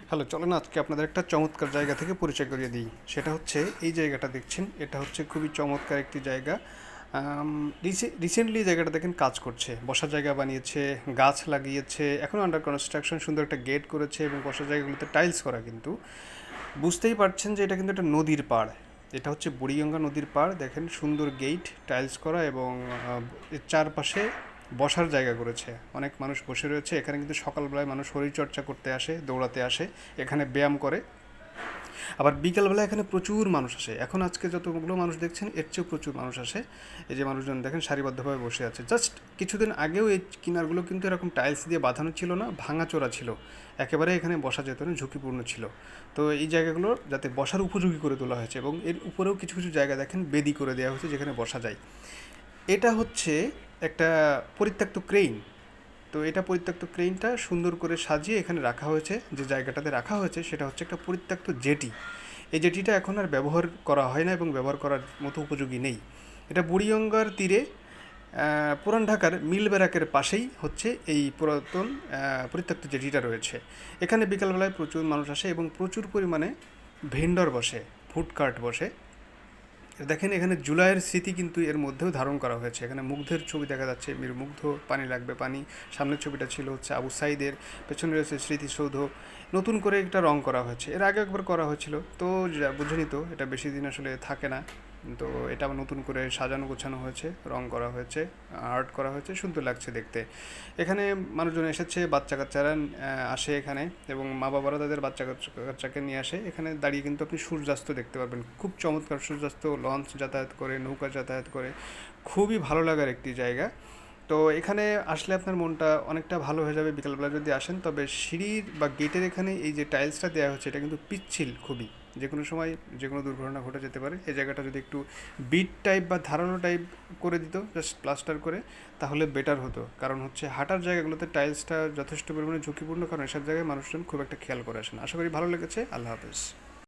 Hello, চলেন আজকে আপনাদের একটা চমৎকার জায়গা থেকে পরিচয় করিয়ে দিই। সেটা হচ্ছে এই জায়গাটা দেখছেন, এটা হচ্ছে খুবই চমৎকার একটি জায়গা। রিসেন্টলি জায়গাটা দেখেন কাজ করছে, বসার জায়গা বানিয়েছে, গাছ লাগিয়েছে, এখন আন্ডার কনস্ট্রাকশন, সুন্দর একটা গেট করেছে এবং বসার জায়গাগুলোতে টাইলস করা। কিন্তু বুঝতেই পারছেন যে এটা কিন্তু একটা নদীর পাড়। এটা হচ্ছে বুড়িগঙ্গা নদীর পাড়। দেখেন সুন্দর গেট, টাইলস করা এবং এর চারপাশে বসার জায়গা করেছে। অনেক মানুষ বসে রয়েছে এখানে, কিন্তু সকালবেলায় মানুষ শরীরচর্চা করতে আসে, দৌড়াতে আসে, এখানে ব্যায়াম করে। আবার বিকালবেলা এখানে প্রচুর মানুষ আসে। এখন আজকে যতগুলো মানুষ দেখছেন এর চেয়েও প্রচুর মানুষ আসে। এই যে মানুষজন দেখেন সারিবদ্ধভাবে বসে আছে। জাস্ট কিছুদিন আগেও এই কিনারগুলো কিন্তু এরকম টাইলস দিয়ে বাঁধানো ছিল না, ভাঙাচোরা ছিল, একেবারে এখানে বসা যেত না, ঝুঁকিপূর্ণ ছিল। তো এই জায়গাগুলো যাতে বসার উপযোগী করে তোলা হয়েছে এবং এর উপরেও কিছু কিছু জায়গা দেখেন বেদি করে দেওয়া হয়েছে যেখানে বসা যায়। এটা হচ্ছে একটা পরিত্যক্ত ক্রেইন। তো এটা পরিত্যক্ত ক্রেইনটা সুন্দর করে সাজিয়ে এখানে রাখা হয়েছে। যে জায়গাটাতে রাখা হয়েছে সেটা হচ্ছে একটা পরিত্যক্ত জেটি। এই জেটিটা এখন আর ব্যবহার করা হয় না এবং ব্যবহার করার মতো উপযোগী নেই। এটা বুড়িগঙ্গার তীরে পুরান ঢাকার মিল ব্যারাকের পাশেই হচ্ছে এই পুরাতন পরিত্যক্ত জেটিটা রয়েছে। এখানে বিকালবেলায় প্রচুর মানুষ আসে এবং প্রচুর পরিমাণে ভেন্ডর বসে, ফুড কার্ট বসে। দেখেন এখানে জুলাইয়ের স্মৃতি কিন্তু এর মধ্যেও ধারণ করা হয়েছে। এখানে মুগ্ধের ছবি দেখা যাচ্ছে, মীর মুগ্ধ, পানি লাগবে পানি। সামনের ছবিটা ছিল হচ্ছে আবু সাইদের, পেছনে রয়েছে স্মৃতিসৌধ। নতুন করে একটা রং করা হয়েছে, এর আগে একবার করা হয়েছিল, তো বুঝেনি তো, এটা বেশি দিন আসলে থাকে না। তো এটা আবার নতুন করে সাজানো গোছানো হয়েছে, রং করা হয়েছে, আর্ট করা হয়েছে, সুন্দর লাগছে দেখতে। এখানে মানুষজন এসেছে, বাচ্চা কাচ্চারা আসে এখানে এবং মা বাবারা তাদের বাচ্চা কাচ্চাকে নিয়ে আসে। এখানে দাঁড়িয়ে কিন্তু আপনি সূর্যাস্ত দেখতে পারবেন, খুব চমৎকার সূর্যাস্ত। লঞ্চ যাতায়াত করে, নৌকা যাতায়াত করে, খুবই ভালো লাগার একটি জায়গা। তো এখানে আসলে আপনার মনটা অনেকটা ভালো হয়ে যাবে বিকালবেলা যদি আসেন। তবে সিঁড়ির বা গেটের এখানে এই যে টাইলসটা দেওয়া হচ্ছে এটা কিন্তু পিচ্ছিল খুবই, যে কোনো সময় যে কোনো দুর্ঘটনা ঘটে যেতে পারে। এই জায়গাটা যদি একটু বিট টাইপ বা ধারালো টাইপ করে দিত, জাস্ট প্লাস্টার করে, তাহলে বেটার হতো। কারণ হচ্ছে হাঁটার জায়গাগুলোতে টাইলসটা যথেষ্ট পরিমাণে ঝুঁকিপূর্ণ, কারণ এসব জায়গায় মানুষজন খুব একটা খেয়াল করে আসেন। আশা করি ভালো লেগেছে। আল্লাহ হাফেজ।